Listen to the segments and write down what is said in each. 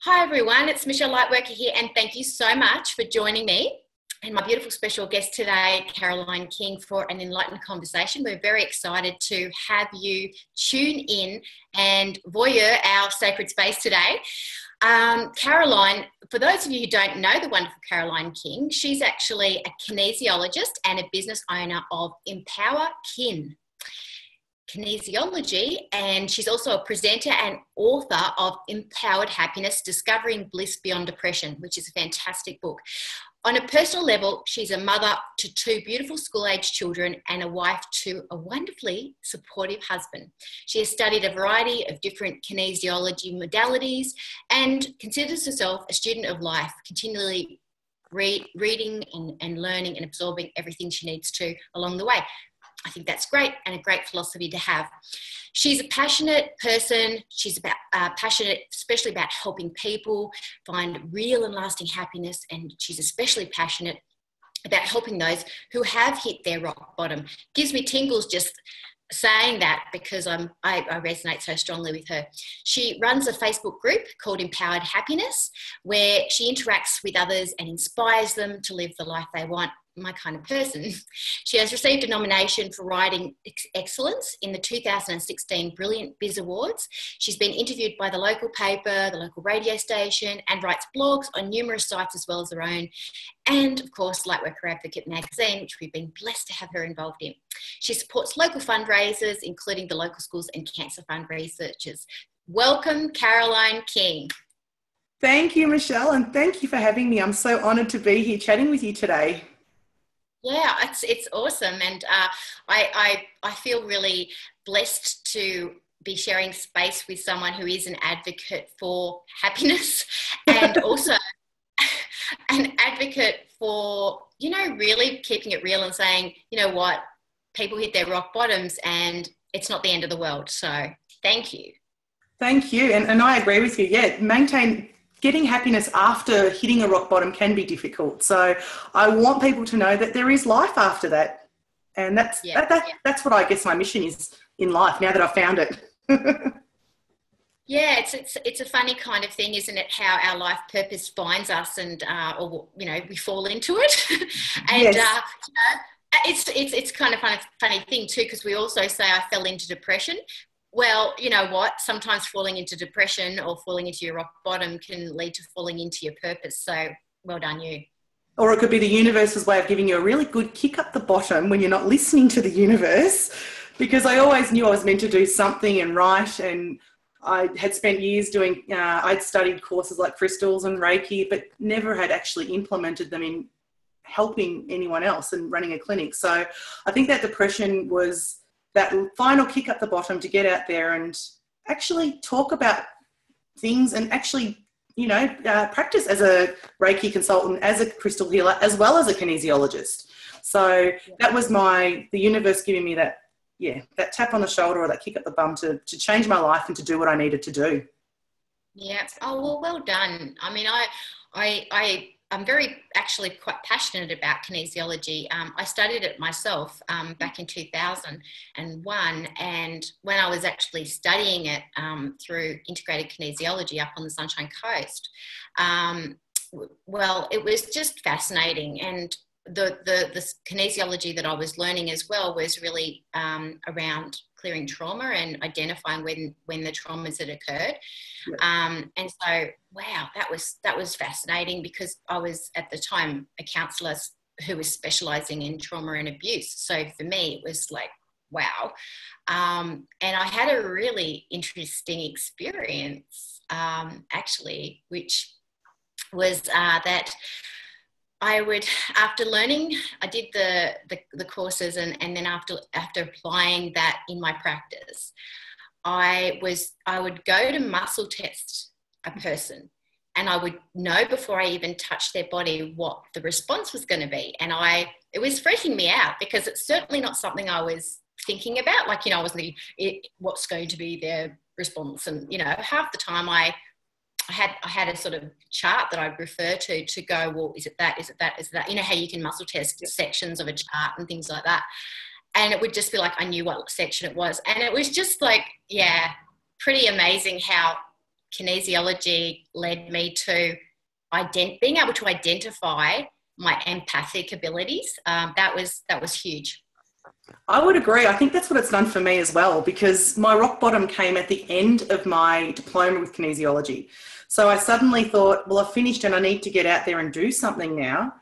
Hi everyone, it's Michelle Lightworker here, and thank you so much for joining me and my beautiful special guest today, Carolyn King, for an enlightened conversation. We're very excited to have you tune in and voyeur our sacred space today. Caroline, for those of you who don't know the wonderful Carolyn King, she's actually a kinesiologist and a business owner of EmpowerKin Kinesiology, and she's also a presenter and author of Empowered Happiness, Discovering Bliss Beyond Depression, which is a fantastic book. On a personal level, she's a mother to two beautiful school-age children and a wife to a wonderfully supportive husband. She has studied a variety of different kinesiology modalities and considers herself a student of life, continually reading and learning and absorbing everything she needs to along the way. I think that's great and a great philosophy to have. She's a passionate person. She's passionate, especially about helping people find real and lasting happiness. And she's especially passionate about helping those who have hit their rock bottom. Gives me tingles just saying that because I resonate so strongly with her. She runs a Facebook group called Empowered Happiness, where she interacts with others and inspires them to live the life they want. My kind of person. She has received a nomination for Writing Excellence in the 2016 Brilliant Biz Awards. She's been interviewed by the local paper, the local radio station, and writes blogs on numerous sites as well as her own. And of course, Lightworker Advocate magazine, which we've been blessed to have her involved in. She supports local fundraisers, including the local schools and cancer fund researchers. Welcome, Carolyn King. Thank you, Michelle, and thank you for having me. I'm so honoured to be here chatting with you today. Yeah, it's awesome, and I feel really blessed to be sharing space with someone who is an advocate for happiness and also an advocate for, really keeping it real and saying, you know what, people hit their rock bottoms and it's not the end of the world. So thank you. Thank you, and I agree with you. Yeah, getting happiness after hitting a rock bottom can be difficult. So I want people to know that there is life after that. And that's what I guess my mission is in life now that I've found it. Yeah, it's a funny kind of thing, isn't it? How our life purpose finds us and, we fall into it. And, yes. It's kind of funny thing too, because we also say I fell into depression. Well, you know what? Sometimes falling into depression or falling into your rock bottom can lead to falling into your purpose. So well done you. Or it could be the universe's way of giving you a really good kick up the bottom when you're not listening to the universe, because I always knew I was meant to do something and write, and I had spent years doing, I'd studied courses like crystals and Reiki, but never had actually implemented them in helping anyone else and running a clinic. So I think that depression was that final kick up the bottom to get out there and actually talk about things and actually, practice as a Reiki consultant, as a crystal healer, as well as a kinesiologist. So that was the universe giving me that tap on the shoulder or that kick up the bum to change my life and to do what I needed to do. Yeah. Oh, well done. I mean, I'm actually quite passionate about kinesiology. I studied it myself back in 2001, and when I was actually studying it through integrated kinesiology up on the Sunshine Coast, it was just fascinating. And the kinesiology that I was learning as well was really around clearing trauma and identifying when the traumas had occurred. Yeah. And so, wow, that was fascinating, because I was at the time a counsellor who was specialising in trauma and abuse. So for me, it was like, wow. And I had a really interesting experience, actually, which was that I would, after learning, I did the courses, and then after applying that in my practice, I would go to muscle test a person, and I would know before I even touched their body what the response was going to be. And it was freaking me out, because it's certainly not something I was thinking about. Like, I wasn't thinking what's going to be their response. And, half the time I had a sort of chart that I'd refer to go, well, is it that, is it that, is it that? You know how you can muscle test sections of a chart and things like that. And it would just be like, I knew what section it was. And it was just like, pretty amazing how kinesiology led me to being able to identify my empathic abilities. That was huge. I would agree. I think that's what it's done for me as well, because my rock bottom came at the end of my diploma with kinesiology. So I suddenly thought, well, I've finished and I need to get out there and do something now.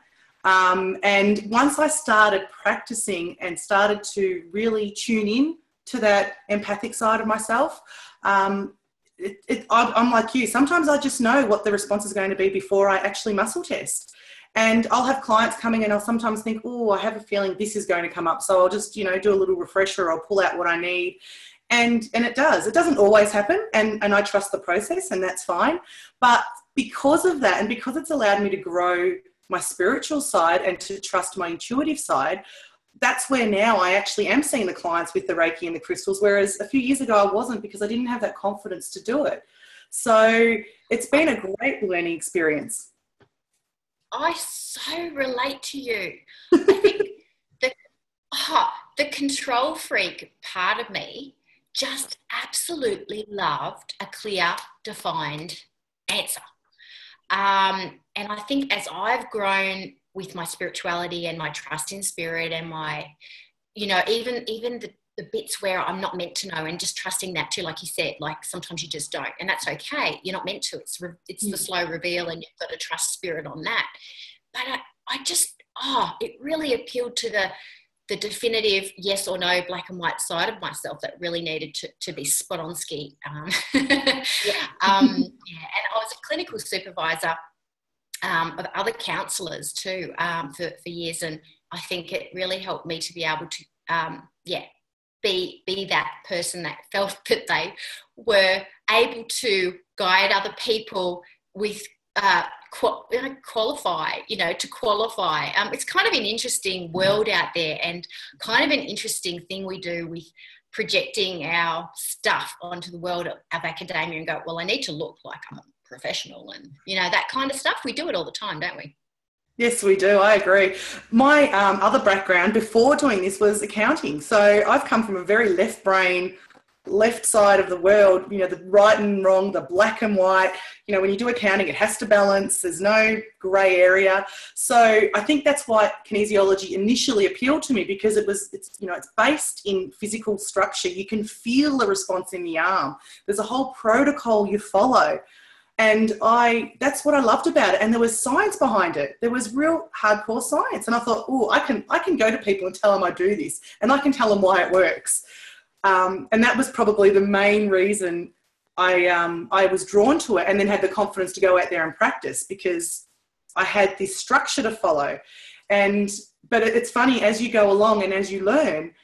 And once I started practicing and started to really tune in to that empathic side of myself, I'm like you. Sometimes I just know what the response is going to be before I actually muscle test. And I'll have clients coming and I'll sometimes think, oh, I have a feeling this is going to come up. So I'll just, do a little refresher. I'll pull out what I need. And it does. It doesn't always happen. And I trust the process, and that's fine. But because of that, and because it's allowed me to grow my spiritual side and to trust my intuitive side, that's where now I actually am seeing the clients with the Reiki and the crystals, whereas a few years ago I wasn't, because I didn't have that confidence to do it. So it's been a great learning experience. I so relate to you. I think the control freak part of me just absolutely loved a clear, defined answer. And I think as I've grown with my spirituality and my trust in spirit and my, even the bits where I'm not meant to know, and just trusting that too, like you said, like sometimes you just don't, and that's okay. You're not meant to. It's the slow reveal, and you've got to trust spirit on that. But I just, it really appealed to the definitive yes or no, black and white side of myself that really needed to be spot on ski. And I was a clinical supervisor of other counsellors too for years, and I think it really helped me to be able to be that person that felt that they were able to guide other people with qualify. It's kind of an interesting world out there, and kind of an interesting thing we do with projecting our stuff onto the world of academia and go, well, I need to look like I'm a professional, and that kind of stuff. We do it all the time, don't we? Yes, we do. I agree. My other background before doing this was accounting. So I've come from a very left brain, left side of the world, the right and wrong, the black and white. When you do accounting, it has to balance. There's no grey area. So I think that's why kinesiology initially appealed to me, because it's based in physical structure. You can feel the response in the arm. There's a whole protocol you follow. And that's what I loved about it. And there was science behind it. There was real hardcore science. And I thought, I can go to people and tell them I do this, and I can tell them why it works. And that was probably the main reason I was drawn to it, and then had the confidence to go out there and practice, because I had this structure to follow. But it's funny, as you go along and as you learn,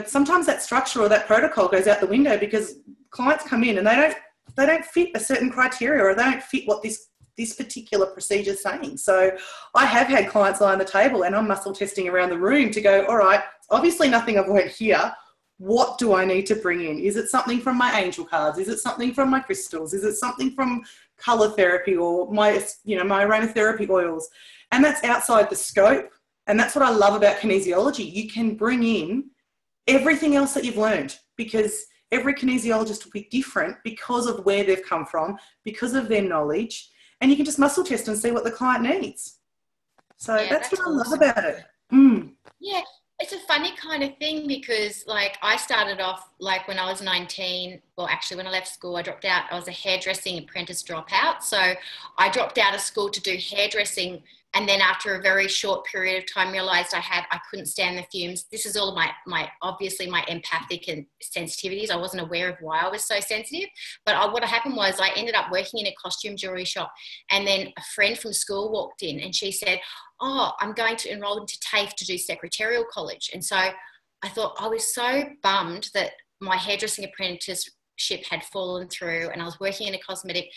sometimes that structure or that protocol goes out the window, because clients come in and they don't fit a certain criteria, or they don't fit what this particular procedure is saying. So I have had clients lie on the table and I'm muscle testing around the room to go, all right, obviously nothing I've learned here. What do I need to bring in? Is it something from my angel cards? Is it something from my crystals? Is it something from color therapy or my aromatherapy oils? And that's outside the scope. And that's what I love about kinesiology. You can bring in everything else that you've learned, because every kinesiologist will be different because of where they've come from, because of their knowledge, and you can just muscle test and see what the client needs. So that's what I love about it. Yeah, it's a funny kind of thing, because I started off when I was 19, well, actually when I left school, I dropped out. I was a hairdressing apprentice dropout. So I dropped out of school to do hairdressing. And then after a very short period of time, realised I couldn't stand the fumes. This is all of my obviously my empathic and sensitivities. I wasn't aware of why I was so sensitive. But what happened was I ended up working in a costume jewellery shop. And then a friend from school walked in and she said, I'm going to enrol into TAFE to do secretarial college. And so I thought, I was so bummed that my hairdressing apprenticeship had fallen through, and I was working in a cosmetic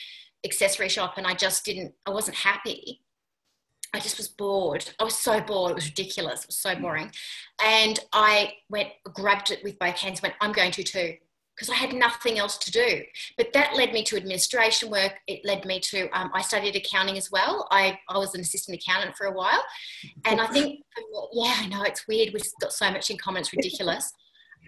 accessory shop, and I wasn't happy. I just was bored. I was so bored. It was ridiculous. It was so boring. And I grabbed it with both hands, went, I'm going to too, because I had nothing else to do. But that led me to administration work. It led me to, I studied accounting as well. I was an assistant accountant for a while. And I think, I know, it's weird. We've got so much in common. It's ridiculous.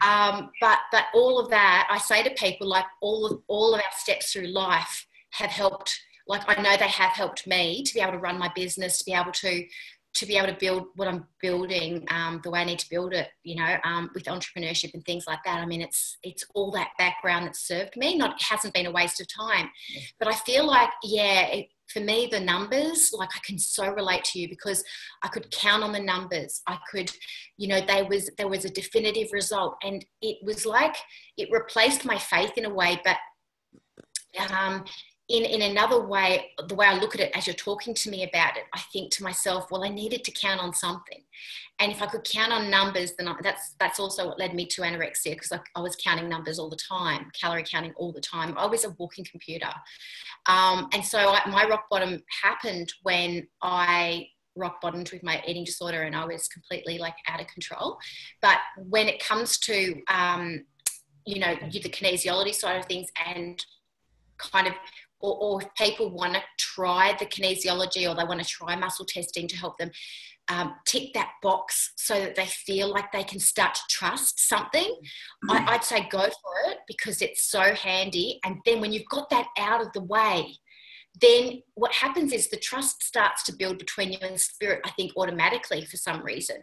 But all of that, I say to people, like all of our steps through life have helped. Like I know they have helped me to be able to run my business, to be able to build what I'm building the way I need to build it, with entrepreneurship and things like that. I mean, it's all that background that served me. It hasn't been a waste of time. But I feel like, for me, the numbers, like I can so relate to you because I could count on the numbers. I could, there was a definitive result, and it was like it replaced my faith in a way, but in another way, the way I look at it as you're talking to me about it, I think to myself, well, I needed to count on something. And if I could count on numbers, then that's also what led me to anorexia, because I was counting numbers all the time, calorie counting all the time. I was a walking computer. And so my rock bottom happened when I rock bottomed with my eating disorder, and I was completely like out of control. But when it comes to, the kinesiology side of things, and kind of, or if people want to try the kinesiology, or they want to try muscle testing to help them tick that box so that they feel like they can start to trust something, I'd say go for it, because it's so handy. And then when you've got that out of the way, then what happens is the trust starts to build between you and spirit, I think, automatically for some reason.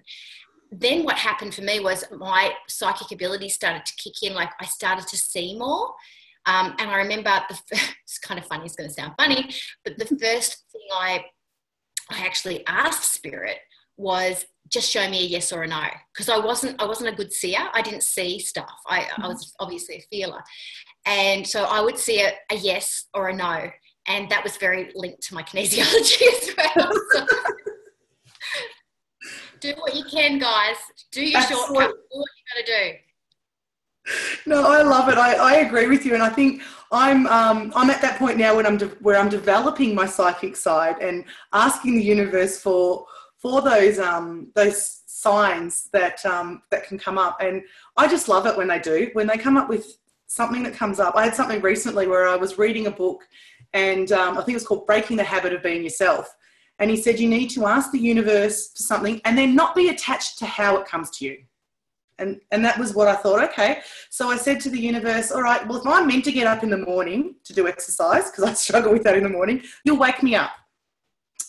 Then what happened for me was my psychic ability started to kick in. Like I started to see more. And I remember, it's kind of funny, it's going to sound funny, but the first thing I actually asked spirit was just show me a yes or a no, because I wasn't a good seer. I didn't see stuff. I was obviously a feeler. And so I would see a yes or a no. And that was very linked to my kinesiology as well. So, do what you can, guys. Do your shortcut. Do what you got to do. No, I love it. I agree with you, and I think I'm at that point now where I'm developing my psychic side and asking the universe for those signs that can come up, and I just love it when they do. When they come up with something that comes up. I had something recently where I was reading a book, and I think it was called Breaking the Habit of Being Yourself. And he said you need to ask the universe for something and then not be attached to how it comes to you. And that was what I thought, okay. So I said to the universe, all right, well, if I'm meant to get up in the morning to do exercise, because I struggle with that in the morning, you'll wake me up.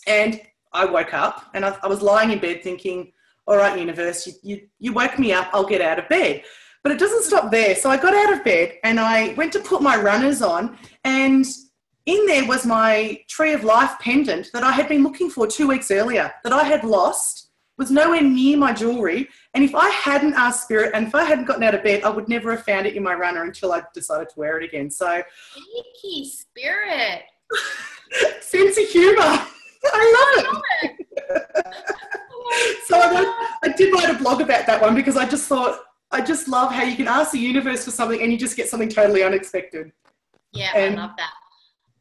And I woke up, and I was lying in bed thinking, all right, universe, you woke me up, I'll get out of bed. But it doesn't stop there. So I got out of bed and I went to put my runners on, and in there was my Tree of Life pendant that I had been looking for 2 weeks earlier, that I had lost, was nowhere near my jewellery. And if I hadn't asked Spirit, and if I hadn't gotten out of bed, I would never have found it in my runner until I decided to wear it again. So, Cheeky Spirit. Sense of humour. I love it. So I did write a blog about that one, because I just thought, I just love how you can ask the universe for something and you just get something totally unexpected. Yeah, I love that.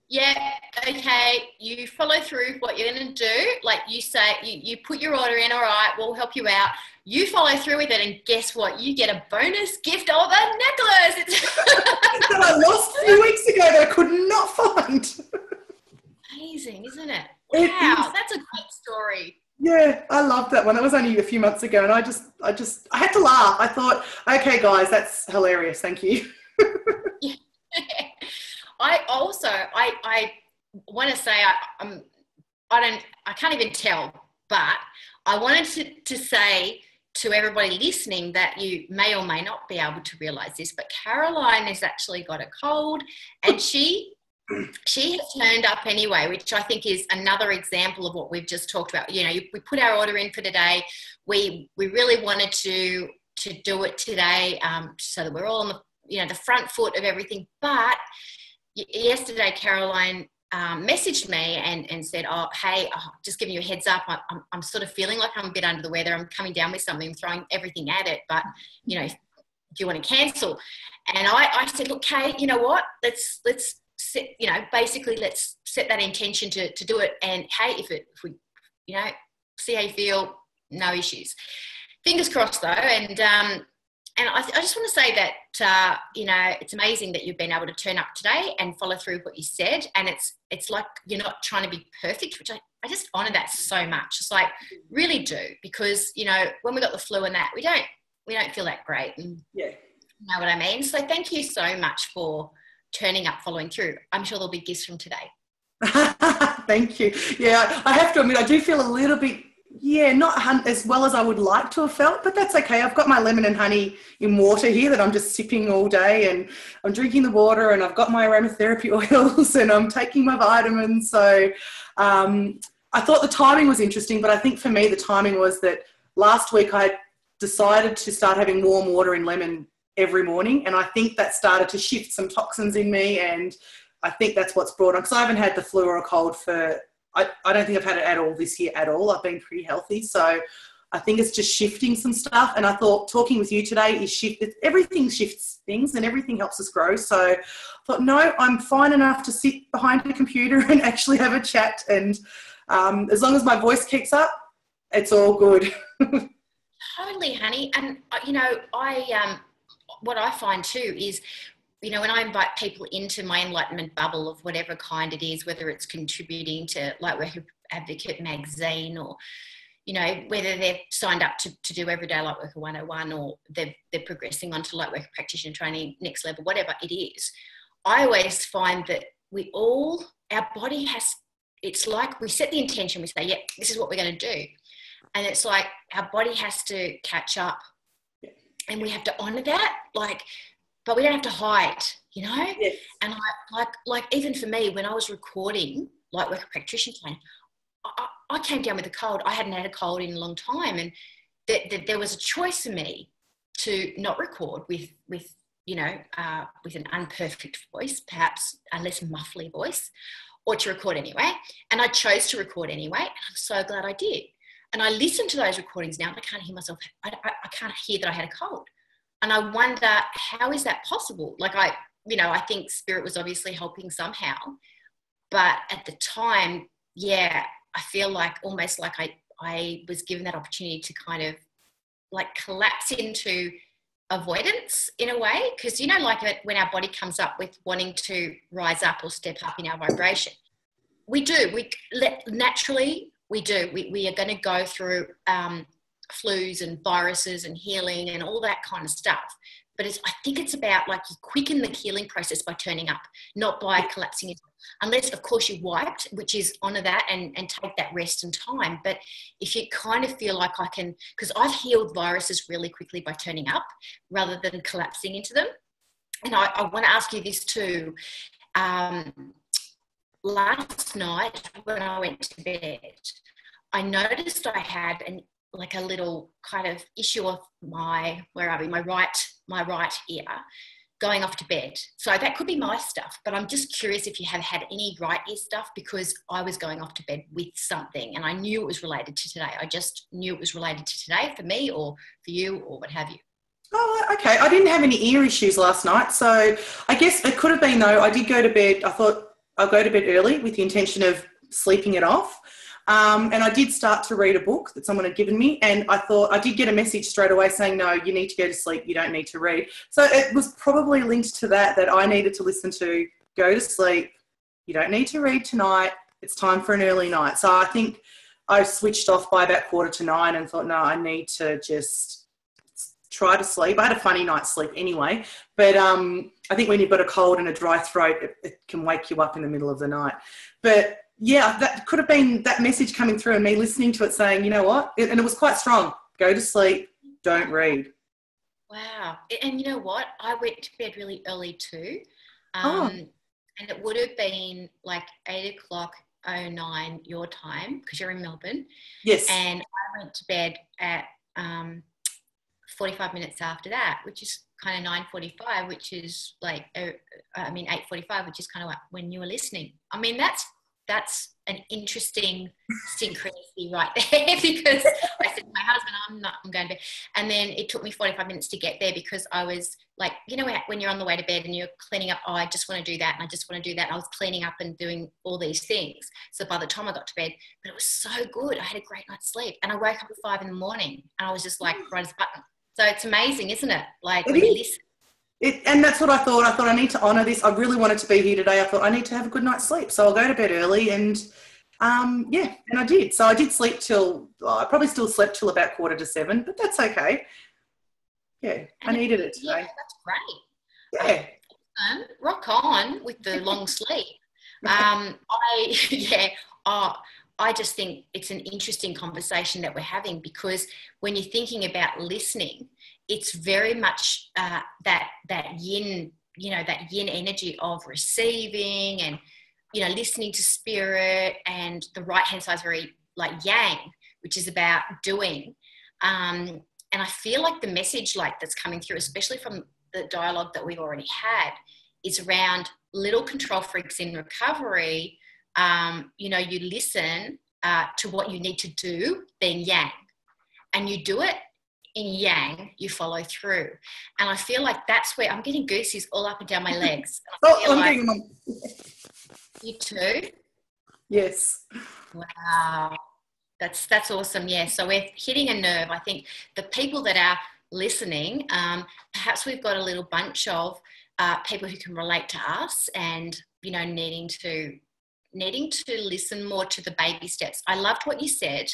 Yeah, okay, you follow through with what you're going to do. Like you say, you put your order in, all right, we'll help you out. You follow through with it, and guess what? You get a bonus gift of a necklace. That I lost a few weeks ago that I could not find. Amazing, isn't it? Wow, that's a great story. Yeah, I love that one. That was only a few months ago, and I had to laugh. I thought, okay, guys, that's hilarious. Thank you. Yeah. I want to say I can't even tell, but I wanted to say to everybody listening that you may or may not be able to realise this, but Caroline has actually got a cold, and she has turned up anyway, which I think is another example of what we've just talked about. You know, we put our order in for today. We really wanted to do it today, so that we're all on the front foot of everything. But yesterday, Caroline messaged me and said, "Oh, hey, just giving you a heads up. I'm sort of feeling like I'm a bit under the weather. I'm coming down with something, throwing everything at it. But do you want to cancel?" And I said, "Look, Kate, you know what? Let's set, basically let's set that intention to do it. And hey, if we, see how you feel, no issues. Fingers crossed though." And I just want to say that, it's amazing that you've been able to turn up today and follow through what you said. And it's like you're not trying to be perfect, which I just honour that so much. It's like, really do. Because, when we got the flu and that, we don't we don't feel that great. And Yeah. you know what I mean? So thank you so much for turning up, following through. I'm sure there'll be gifts from today. Thank you. Yeah, I have to admit, I do feel a little bit, not as well as I would like to have felt, but that's okay. I've got my lemon and honey in water here that I'm just sipping all day, and I'm drinking the water, and I've got my aromatherapy oils, and I'm taking my vitamins. So I thought the timing was interesting, but I think for me the timing was that last week I decided to start having warm water and lemon every morning, and I think that started to shift some toxins in me, and I think that's what's brought on, because I haven't had the flu or a cold for, I don't think I've had it at all this year at all. I've been pretty healthy. So I think it's just shifting some stuff. And I thought talking with you today is everything shifts things and everything helps us grow. So I thought, no, I'm fine enough to sit behind a computer and actually have a chat. And as long as my voice keeps up, it's all good. Totally, honey. And, you know, what I find too is, you know, when I invite people into my enlightenment bubble of whatever kind it is, whether it's contributing to Lightworker Advocate magazine, or, you know, whether they've signed up to do Everyday Lightworker 101, or they're progressing onto Lightworker Practitioner Training Next Level, whatever it is, I always find that our body it's like we set the intention, we say, yeah, this is what we're going to do. And it's like our body has to catch up, and we have to honour that, but we don't have to hide, you know? Yes. And like even for me, when I was recording Lightworker Practitioner Training, I came down with a cold. I hadn't had a cold in a long time. And there was a choice for me to not record with you know, with an unperfect voice, perhaps a less muffly voice, or to record anyway. And I chose to record anyway. And I'm so glad I did. And I listen to those recordings now and I can't hear myself. I can't hear that I had a cold. And I wonder, how is that possible? Like I think spirit was obviously helping somehow. But at the time, yeah, I feel like almost like I was given that opportunity to kind of like collapse into avoidance in a way. Because, you know, like when our body comes up with wanting to rise up or step up in our vibration, we do. We are going to go through flus and viruses and healing and all that kind of stuff. But I think it's about like you quicken the healing process by turning up, not by collapsing it. Unless, of course, you wiped, which is honour that and take that rest and time. But if you kind of feel like I can, because I've healed viruses really quickly by turning up rather than collapsing into them. And I want to ask you this too. Last night when I went to bed, I noticed I had a little kind of issue of my right ear going off to bed. So that could be my stuff, but I'm just curious if you have had any right ear stuff, because I was going off to bed with something and I knew it was related to today. I just knew it was related to today for me or for you or what have you. Oh, okay. I didn't have any ear issues last night. So I guess it could have been, though, I did go to bed. I thought I'll go to bed early with the intention of sleeping it off. And I did start to read a book that someone had given me, and I thought I did get a message straight away saying, no, you need to go to sleep. You don't need to read. So it was probably linked to that I needed to listen to, go to sleep. You don't need to read tonight. It's time for an early night. So I think I switched off by about 8:45 and thought, no, I need to just try to sleep. I had a funny night's sleep anyway, but I think when you've got a cold and a dry throat, it can wake you up in the middle of the night. But yeah, that could have been that message coming through and me listening to it saying, you know what? And it was quite strong. Go to sleep. Don't read. Wow. And you know what? I went to bed really early too. And it would have been like 8:09 your time, because you're in Melbourne. Yes. And I went to bed at 45 minutes after that, which is kind of 9:45, which is like, 8:45, which is kind of like when you were listening. I mean, that's an interesting synchronicity right there, because I said to my husband, I'm going to bed. And then it took me 45 minutes to get there, because I was like, you know, when you're on the way to bed and you're cleaning up, I just want to do that and I just want to do that. And I was cleaning up and doing all these things. So by the time I got to bed, but it was so good. I had a great night's sleep and I woke up at 5 a.m. and I was just like, right as a button. So it's amazing, isn't it? Like when you listen. And that's what I thought. I thought I need to honour this. I really wanted to be here today. I thought I need to have a good night's sleep. So I'll go to bed early and, and I did. So I did sleep I probably still slept till about 6:45, but that's okay. Yeah, I needed it today. Yeah, that's great. Yeah. Rock on with the long sleep. I just think it's an interesting conversation that we're having, because when you're thinking about listening, it's very much that yin, that yin energy of receiving and, listening to spirit, and the right-hand side is very like yang, which is about doing. And I feel like the message that's coming through, especially from the dialogue that we've already had, is around little control freaks in recovery. You listen to what you need to do, then yang, and you do it in yang, you follow through. And I feel like that's where I'm getting goosies all up and down my legs. I'm getting them. You too? Yes. Wow. That's awesome. Yeah. So we're hitting a nerve. I think the people that are listening, perhaps we've got a little bunch of people who can relate to us, and, needing to listen more to the baby steps. I loved what you said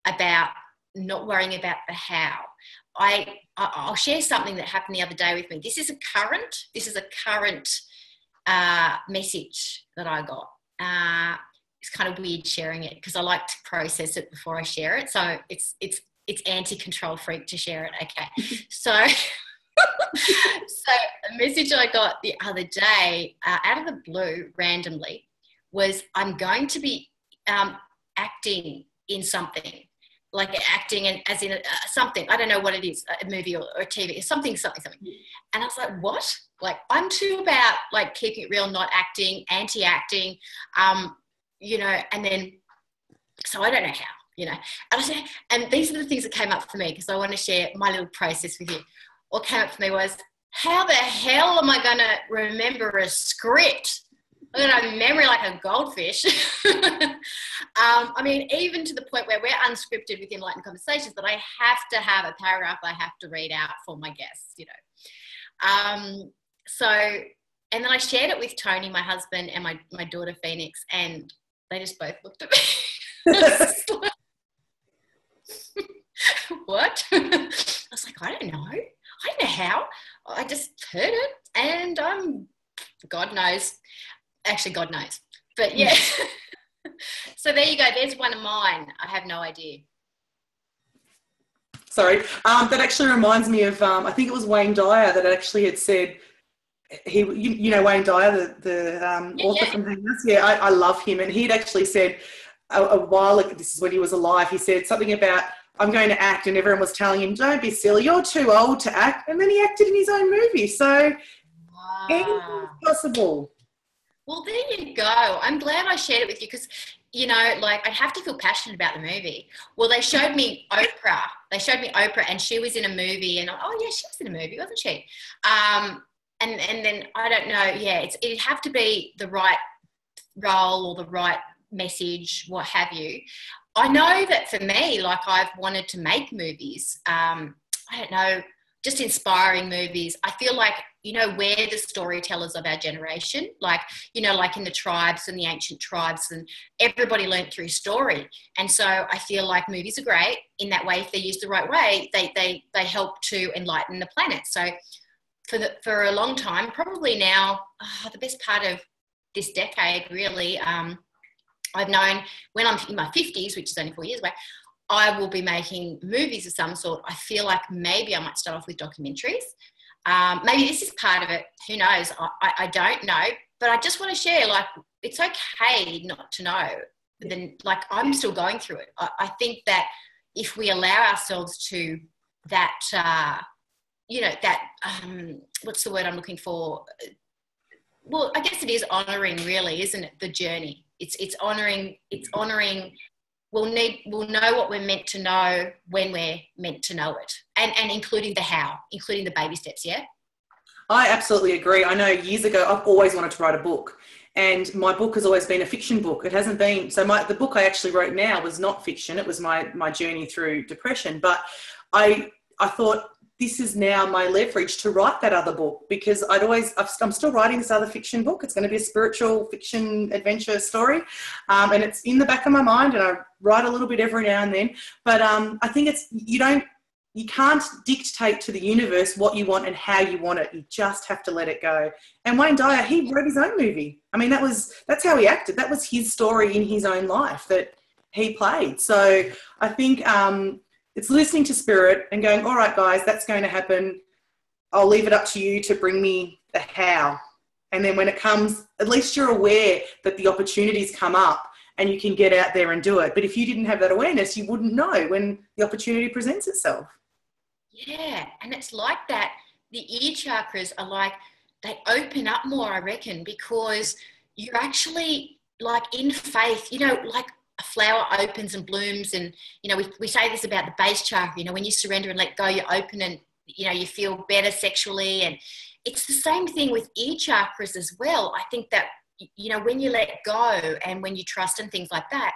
about not worrying about the how. I'll share something that happened the other day with me. This is a current message that I got. It's kind of weird sharing it, because I like to process it before I share it. So it's anti-control freak to share it. Okay. So a message I got the other day out of the blue randomly was, I'm going to be acting in something, like acting as in something. I don't know what it is, a movie or a TV, something. And I was like, what? Like, I'm too about like keeping it real, not acting, anti-acting, and then, so I don't know how, and these are the things that came up for me, because I want to share my little process with you. What came up for me was, how the hell am I going to remember a script? I'm going to have memory like a goldfish. Even to the point where we're unscripted with Enlightened Conversations, that I have to have a paragraph I have to read out for my guests, and then I shared it with Tony, my husband, and my daughter Phoenix, and they just both looked at me. What? I was like, I don't know how. I just heard it, and God knows. Actually, God knows. But yeah. So there you go. There's one of mine. I have no idea. Sorry. That actually reminds me of, I think it was Wayne Dyer that actually had said, Wayne Dyer, the author from House. Yeah, I love him. And he'd actually said a while ago, this is when he was alive, he said something about, I'm going to act, and everyone was telling him, don't be silly, you're too old to act. And then he acted in his own movie. So anything's possible. Well, there you go. I'm glad I shared it with you, because, I have to feel passionate about the movie. Well, they showed me Oprah. And she was in a movie, and oh yeah, she was in a movie, wasn't she? And then I don't know. Yeah, it'd have to be the right role or the right message, what have you. I know that for me, like, I've wanted to make movies. I don't know, just inspiring movies. I feel like, we're the storytellers of our generation, like in the tribes and the ancient tribes, and everybody learnt through story. And so I feel like movies are great in that way. If they're used the right way, they help to enlighten the planet. So for a long time, probably now, the best part of this decade, really, I've known when I'm in my 50s, which is only 4 years away, I will be making movies of some sort. I feel like maybe I might start off with documentaries. Maybe this is part of it. Who knows? I don't know. But I just want to share, like, it's okay not to know. But then, like, I'm still going through it. I think that if we allow ourselves to that, what's the word I'm looking for? Well, I guess it is honouring, really, isn't it? The journey. It's honouring. We'll know what we're meant to know when we're meant to know it, and including the how, including the baby steps. Yeah. I absolutely agree. I know years ago I've always wanted to write a book, and my book has always been a fiction book. It hasn't been the book I actually wrote now was not fiction. It was my journey through depression. But I thought, this is now my leverage to write that other book, because I'm still writing this other fiction book. It's going to be a spiritual fiction adventure story. And it's in the back of my mind, and I write a little bit every now and then. But I think you can't dictate to the universe what you want and how you want it. You just have to let it go. And Wayne Dyer, he wrote his own movie. I mean, that's how he acted. That was his story in his own life that he played. So I think it's listening to spirit and going, all right, guys, that's going to happen. I'll leave it up to you to bring me the how. And then when it comes, at least you're aware that the opportunities come up and you can get out there and do it. But if you didn't have that awareness, you wouldn't know when the opportunity presents itself. Yeah, and it's like that. The ear chakras are like, they open up more, I reckon, because you're actually like in faith, you know, like a flower opens and blooms. And, you know, we say this about the base chakra, you know, when you surrender and let go, you open and, you know, you feel better sexually. And it's the same thing with ear chakras as well. I think that, you know, when you let go and when you trust and things like that,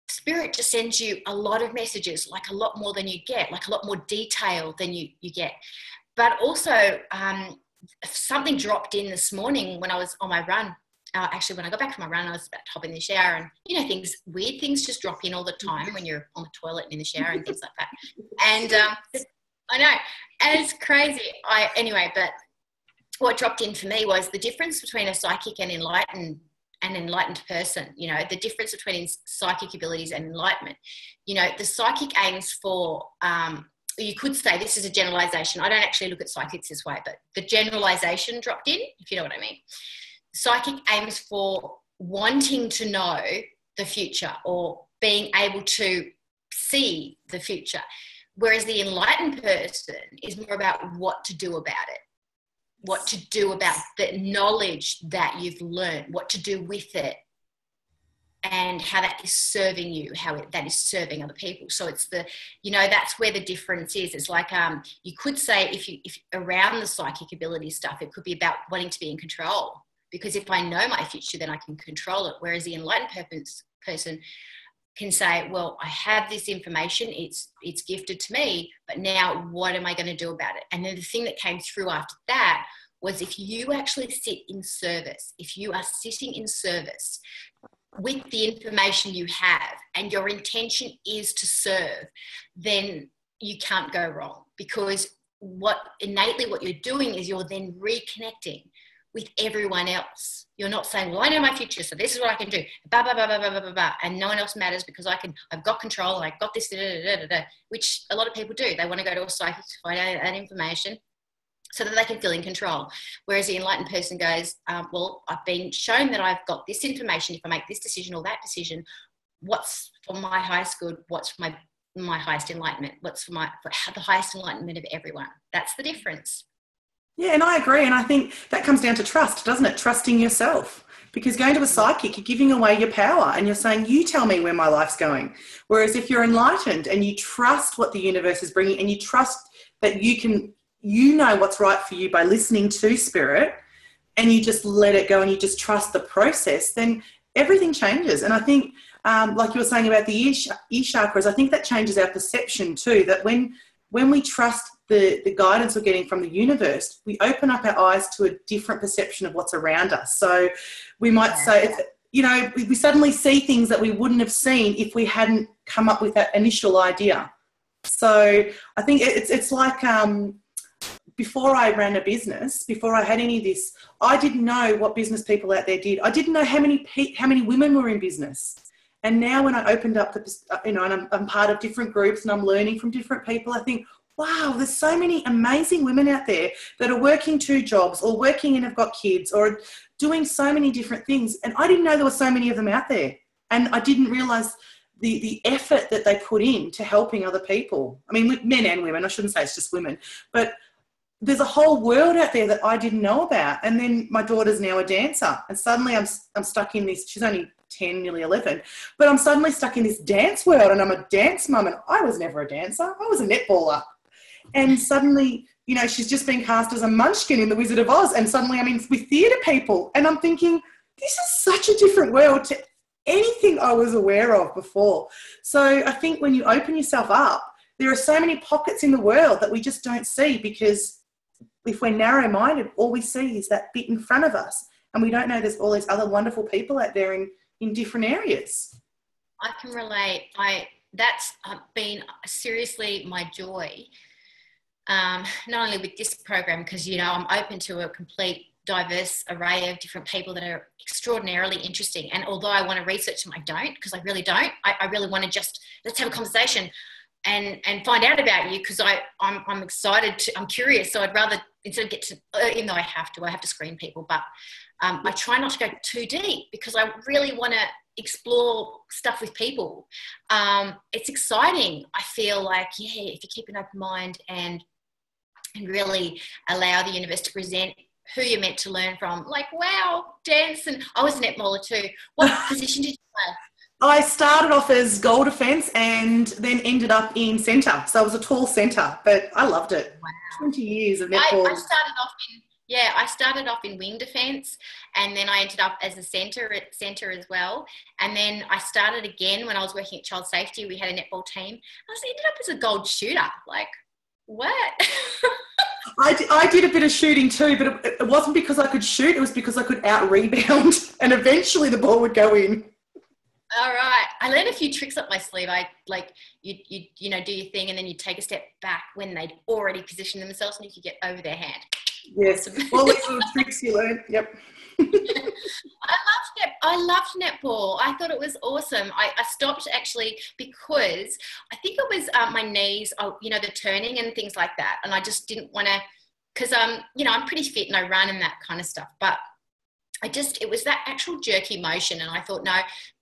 spirit just sends you a lot of messages, like a lot more than you get, like a lot more detail than you get. But also something dropped in this morning when I was on my run. Actually, when I got back from my run, I was about to hop in the shower, and, you know, weird things just drop in all the time when you're on the toilet and in the shower and things like that. And I know, and it's crazy. But what dropped in for me was the difference between a psychic and enlightened person. You know, the difference between psychic abilities and enlightenment. You know, the psychic aims for, you could say, this is a generalization. I don't actually look at psychics this way, but the generalization dropped in, if you know what I mean. Psychic aims for wanting to know the future or being able to see the future, whereas the enlightened person is more about what to do about it, what to do about the knowledge that you've learned, what to do with it, and how that is serving you, how that is serving other people. So it's that's where the difference is. It's like, you could say if around the psychic ability stuff, it could be about wanting to be in control. Because if I know my future, then I can control it. Whereas the enlightened person can say, well, I have this information, it's gifted to me, but now what am I going to do about it? And then the thing that came through after that was, if you actually sit in service, if you are sitting in service with the information you have and your intention is to serve, then you can't go wrong. Because what you're doing is you're then reconnecting with everyone else. You're not saying, well, I know my future, so this is what I can do, blah, blah, blah, blah, blah, blah, blah, and no one else matters because I've got control and I've got this, da, da, da, da, da, which a lot of people do. They want to go to a psychic to find out that information so that they can feel in control. Whereas the enlightened person goes, well, I've been shown that I've got this information. If I make this decision or that decision, what's for my highest good? What's for my highest enlightenment? What's for the highest enlightenment of everyone? That's the difference. Yeah, and I agree. And I think that comes down to trust, doesn't it? Trusting yourself. Because going to a psychic, you're giving away your power and you're saying, you tell me where my life's going. Whereas if you're enlightened and you trust what the universe is bringing and you trust that you know what's right for you by listening to spirit, and you just let it go and you just trust the process, then everything changes. And I think, like you were saying about the ear chakras, I think that changes our perception too, that when we trust the guidance we're getting from the universe, we open up our eyes to a different perception of what's around us. So we might say, we suddenly see things that we wouldn't have seen if we hadn't come up with that initial idea. So I think it's like, before I ran a business, before I had any of this, I didn't know what business people out there did. I didn't know how many women were in business. And now when I opened up, and I'm part of different groups and I'm learning from different people, I think, wow, there's so many amazing women out there that are working 2 jobs or working and have got kids or doing so many different things. And I didn't know there were so many of them out there. And I didn't realise the effort that they put in to helping other people. I mean, men and women, I shouldn't say it's just women, but there's a whole world out there that I didn't know about. And then my daughter's now a dancer. And suddenly I'm stuck in this, she's only 10, nearly 11, but I'm suddenly stuck in this dance world and I'm a dance mum and I was never a dancer. I was a netballer. And suddenly, she's just been cast as a munchkin in The Wizard of Oz. And suddenly I'm in with theatre people. And I'm thinking, this is such a different world to anything I was aware of before. So I think when you open yourself up, there are so many pockets in the world that we just don't see, because if we're narrow-minded, all we see is that bit in front of us. And we don't know there's all these other wonderful people out there in different areas. I can relate. that's been seriously my joy. Not only with this program, because, you know, I'm open to a complete diverse array of different people that are extraordinarily interesting. And although I want to research them, I don't, because I really don't. I really want to just, let's have a conversation and find out about you, because I'm excited to, I'm curious. So I'd rather, instead of get to, even though I have to screen people, but I try not to go too deep, because I really want to explore stuff with people. It's exciting. I feel like, yeah, if you keep an open mind and really allow the universe to present who you're meant to learn from. Like, wow, dance. And I was a netballer too. What position did you play? I started off as goal defence and then ended up in centre. So I was a tall centre, but I loved it. Wow. 20 years of netball. I started off in wing defence, and then I ended up as a centre as well. And then I started again when I was working at Child Safety. We had a netball team. I ended up as a gold shooter. Like, what? I did a bit of shooting too, but it wasn't because I could shoot. It was because I could out-rebound, and eventually the ball would go in. All right. I learned a few tricks up my sleeve. You know, do your thing, and then you take a step back when they'd already positioned themselves and you could get over their hand. Yes. All these little tricks you learn. Yep. I loved netball. I thought it was awesome. I stopped actually because I think it was my knees, you know, the turning and things like that. And I just didn't want to, because, you know, I'm pretty fit and I run and that kind of stuff. But it was that actual jerky motion. And I thought, no,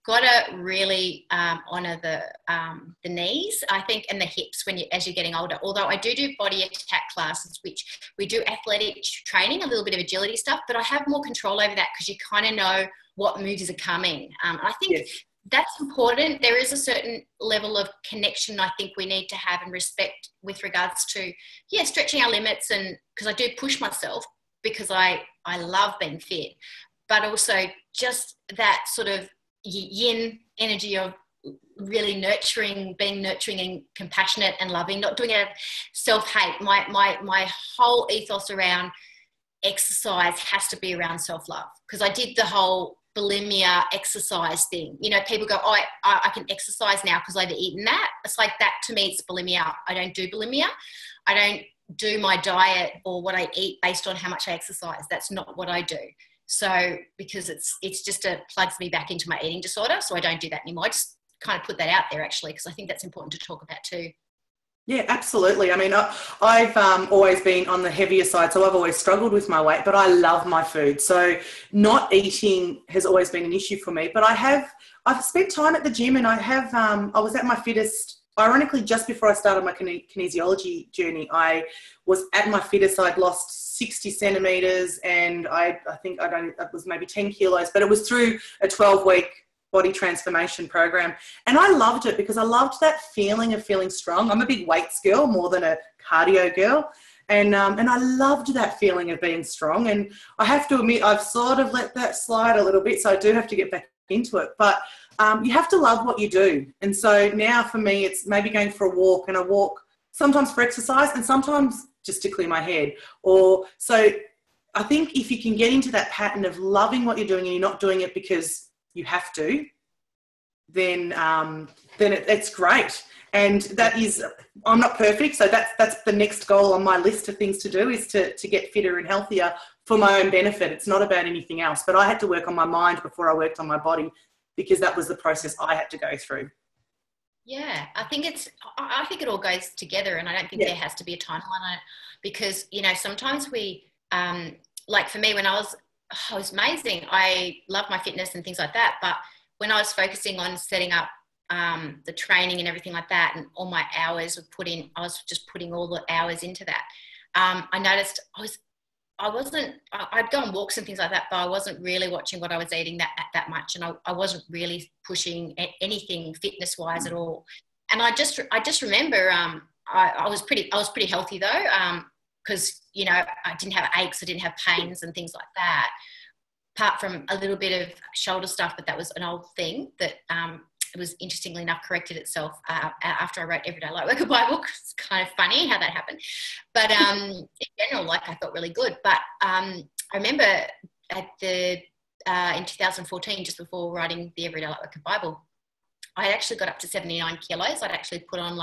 got to really honour the knees, I think, and the hips as you're getting older. Although I do body attack classes, which we do athletic training, a little bit of agility stuff, but I have more control over that because you kind of know what moves are coming. I think that's important. There is a certain level of connection I think we need to have and respect with regards to, stretching our limits, and because I do push myself because I love being fit, but also just that sort of yin energy of really being nurturing and compassionate and loving, not doing it out of self-hate. My whole ethos around exercise has to be around self-love, because I did the whole bulimia exercise thing. You know, people go, oh, I can exercise now because I've eaten that. It's like that to me, it's bulimia. I don't do bulimia. I don't do my diet or what I eat based on how much I exercise. That's not what I do. So because it's just plugs me back into my eating disorder. So I don't do that anymore. I just kind of put that out there actually, because I think that's important to talk about too. Yeah, absolutely. I mean, I've always been on the heavier side, so I've always struggled with my weight, but I love my food. So not eating has always been an issue for me, but I've spent time at the gym, and I was at my fittest, ironically, just before I started my kinesiology journey. I was at my fittest. I'd lost 60 centimetres, and I think it was maybe 10 kilos, but it was through a 12-week body transformation program. And I loved it because I loved that feeling of feeling strong. I'm a big weights girl more than a cardio girl. And I loved that feeling of being strong. And I have to admit, I've sort of let that slide a little bit. So I do have to get back into it. But you have to love what you do. And so now for me, it's maybe going for a walk, and I walk sometimes for exercise and sometimes just to clear my head. So I think if you can get into that pattern of loving what you're doing and you're not doing it because you have to, then it's great. And that is, I'm not perfect, so that's the next goal on my list of things to do, is to get fitter and healthier for my own benefit. It's not about anything else. But I had to work on my mind before I worked on my body, because that was the process I had to go through. Yeah, I think it all goes together, and I don't think there has to be a timeline on it, because, you know, sometimes we, like for me, when I was amazing. I love my fitness and things like that. But when I was focusing on setting up the training and everything like that, and all my hours I was just putting all the hours into that. I noticed I'd go on walks and things like that, but I wasn't really watching what I was eating that much. And I wasn't really pushing anything fitness wise at all. And I just remember, I was pretty healthy though. Because, you know, I didn't have aches, I didn't have pains and things like that, apart from a little bit of shoulder stuff, but that was an old thing that it was, interestingly enough, corrected itself after I wrote Everyday Lightworker Bible. It's kind of funny how that happened. But in general, like, I felt really good. But I remember in 2014, just before writing the Everyday Lightworker Bible, I actually got up to 79 kilos. I'd actually put on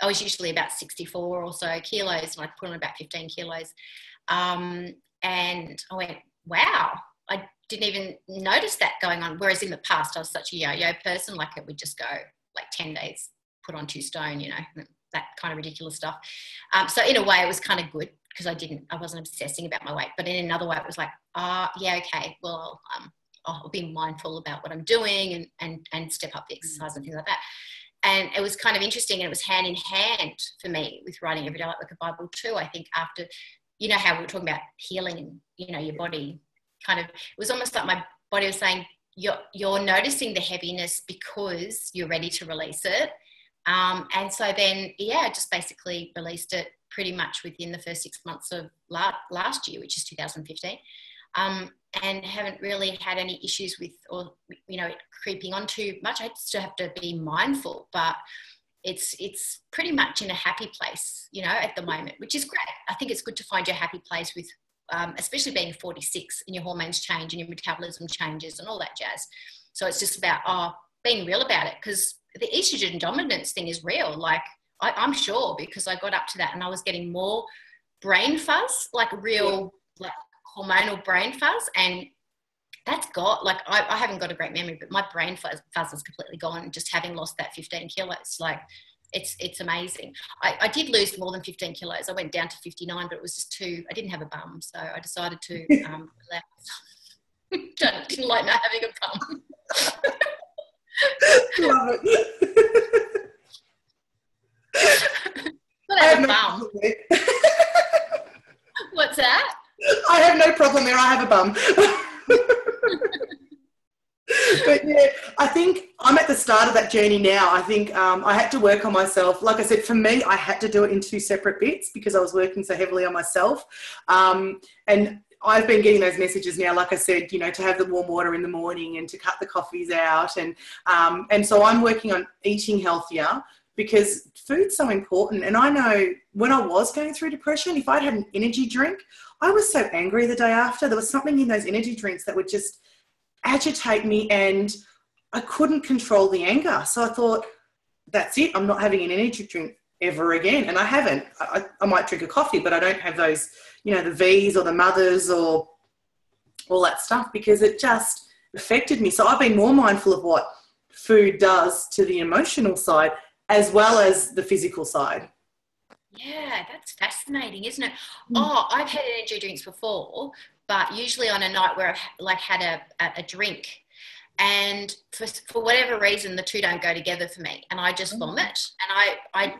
I was usually about 64 or so kilos, and I'd put on about 15 kilos. And I went, wow, I didn't even notice that going on. Whereas in the past, I was such a yo-yo person, like it would just go like 10 days, put on 2 stone, you know, that kind of ridiculous stuff. So in a way it was kind of good because I wasn't obsessing about my weight. But in another way it was like, yeah, okay, well, I'll be mindful about what I'm doing and step up the exercise and things like that. And it was kind of interesting, and it was hand in hand for me with writing Everyday Lightworker Bible too. I think after, you know, how we were talking about healing and, you know, your body kind of, it was almost like my body was saying, you're noticing the heaviness because you're ready to release it. And so then, yeah, I just basically released it pretty much within the first 6 months of last year, which is 2015. And haven't really had any issues with, or, you know, creeping on too much. I still have to be mindful, but it's pretty much in a happy place, you know, at the moment, which is great. I think it's good to find your happy place with, especially being 46 and your hormones change and your metabolism changes and all that jazz. So it's just about being real about it, because the estrogen dominance thing is real. Like I'm sure, because I got up to that and I was getting more brain fuzz, like real like hormonal brain fuzz, and that's got, like, I haven't got a great memory, but my brain fuzz is completely gone, just having lost that 15 kilos. Like, it's amazing. I did lose more than 15 kilos. I went down to 59, but it was just I didn't have a bum, so I decided to allow myself. Didn't like not having a bum. Love it. Not have a bum. What's that? I have no problem there. I have a bum. But yeah, I think I'm at the start of that journey now. I think I had to work on myself. Like I said, for me, I had to do it in 2 separate bits because I was working so heavily on myself. And I've been getting those messages now, like I said, you know, to have the warm water in the morning and to cut the coffees out. And so I'm working on eating healthier, because food's so important. And I know when I was going through depression, if I'd had an energy drink, I was so angry the day after. There was something in those energy drinks that would just agitate me, and I couldn't control the anger. So I thought, that's it. I'm not having an energy drink ever again. And I haven't. I might drink a coffee, but I don't have those, you know, the V's or the Mothers or all that stuff, because it just affected me. So I've been more mindful of what food does to the emotional side as well as the physical side. Yeah, that's fascinating, isn't it? Oh, I've had energy drinks before, but usually on a night where I've had a drink, and for whatever reason the two don't go together for me, and I just vomit, and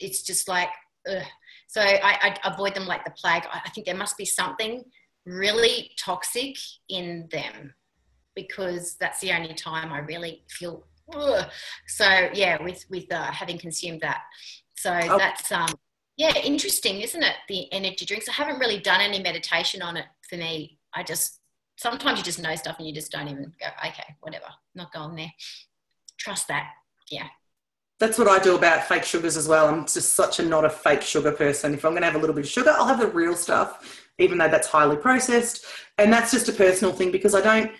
it's just like, ugh. So I avoid them like the plague. I think there must be something really toxic in them, because that's the only time I really feel ugh. So yeah, with having consumed that. So that's, interesting, isn't it? The energy drinks. I haven't really done any meditation on it for me. Sometimes you just know stuff and you just don't even go, okay, whatever, not going there. Trust that. Yeah. That's what I do about fake sugars as well. I'm just not a fake sugar person. If I'm going to have a little bit of sugar, I'll have the real stuff, even though that's highly processed. And that's just a personal thing, because I don't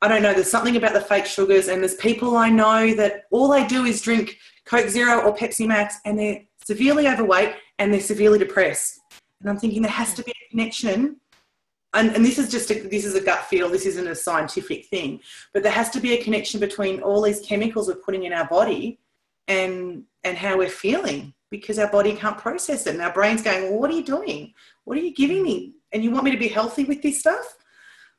know. There's something about the fake sugars, and there's people I know that all they do is drink Coke Zero or Pepsi Max, and they're severely overweight and they're severely depressed. And I'm thinking there has to be a connection. And this is a gut feel. This isn't a scientific thing, but there has to be a connection between all these chemicals we're putting in our body and how we're feeling, because our body can't process it. And our brain's going, well, what are you doing? What are you giving me? And you want me to be healthy with this stuff?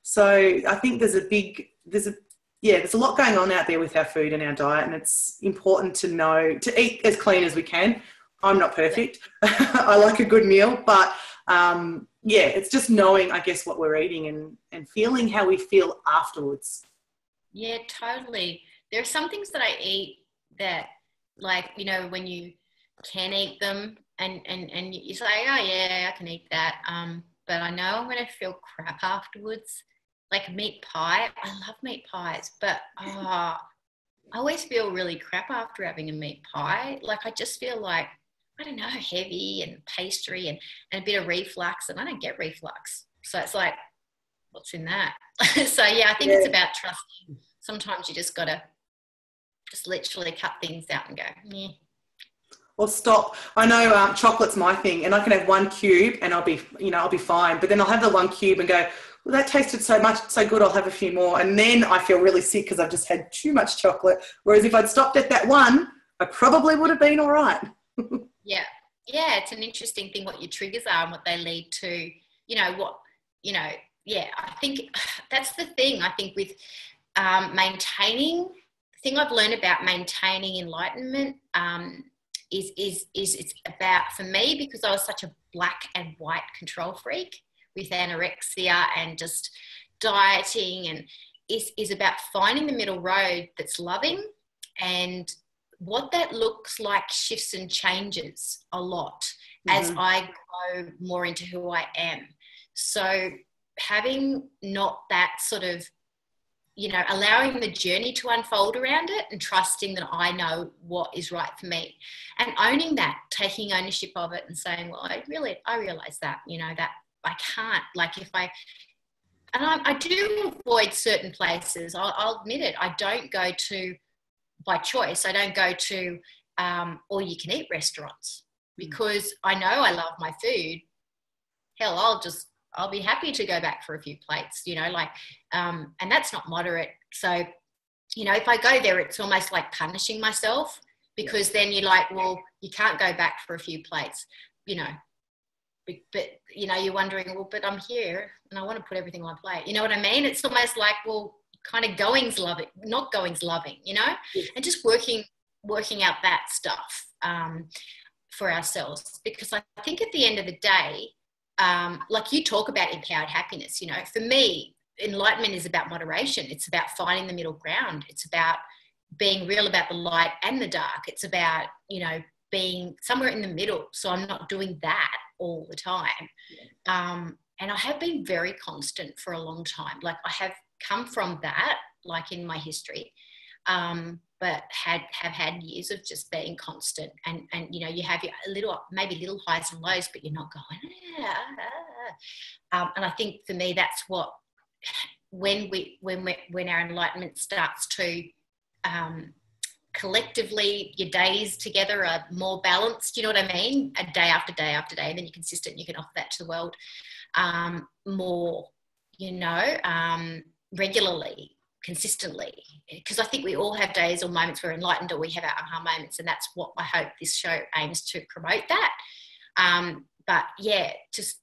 So I think there's a lot going on out there with our food and our diet, and it's important to know to eat as clean as we can. I'm not perfect. I like a good meal, but it's just knowing, I guess, what we're eating and feeling how we feel afterwards. Yeah, totally. There are some things that I eat that, like, you know, when you can eat them and you say, oh yeah, I can eat that. But I know I'm going to feel crap afterwards. Like meat pie. I love meat pies, but I always feel really crap after having a meat pie. Like I just feel like, I don't know, heavy and pastry and a bit of reflux, and I don't get reflux. So it's like, what's in that? So yeah, I think it's about trusting. Sometimes you just got to just literally cut things out and go, yeah. Or stop. I know chocolate's my thing, and I can have one cube and I'll be fine. But then I'll have the one cube and go, well, that tasted so good, I'll have a few more. And then I feel really sick because I've just had too much chocolate. Whereas if I'd stopped at that one, I probably would have been all right. Yeah. Yeah, it's an interesting thing what your triggers are and what they lead to, I think that's the thing. I think with maintaining, the thing I've learned about maintaining enlightenment is it's about, for me, because I was such a black and white control freak with anorexia and just dieting, and is about finding the middle road that's loving, and what that looks like shifts and changes a lot as I grow more into who I am. So having not that sort of, allowing the journey to unfold around it and trusting that I know what is right for me, and owning that, taking ownership of it and saying, well, I realize that, that I can't, I do avoid certain places. I'll admit it. I don't go to, by choice, I don't go to all-you-can-eat restaurants because I know I love my food. Hell, I'll be happy to go back for a few plates, and that's not moderate. So, if I go there, it's almost like punishing myself, because then you're like, well, you can't go back for a few plates, but you're wondering, well, but I'm here and I want to put everything on my plate. You know what I mean? It's almost like, well, kind of going's loving, not going's loving, Yes. and just working out that stuff for ourselves. Because I think at the end of the day, like you talk about empowered happiness, for me, enlightenment is about moderation. It's about finding the middle ground. It's about being real about the light and the dark. It's about, being somewhere in the middle. So I'm not doing that all the time. Yeah. And I have been very constant for a long time. Like I have come from that, like in my history, but have had years of just being constant, and you have your maybe little highs and lows, but you're not going and I think for me that's what, when our enlightenment starts to collectively, your days together are more balanced, you know what I mean, a day after day after day, and then you're consistent, you can offer that to the world more, regularly, consistently, because I think we all have days or moments where we're enlightened, or we have our aha moments, and that's what I hope this show aims to promote that. But yeah, just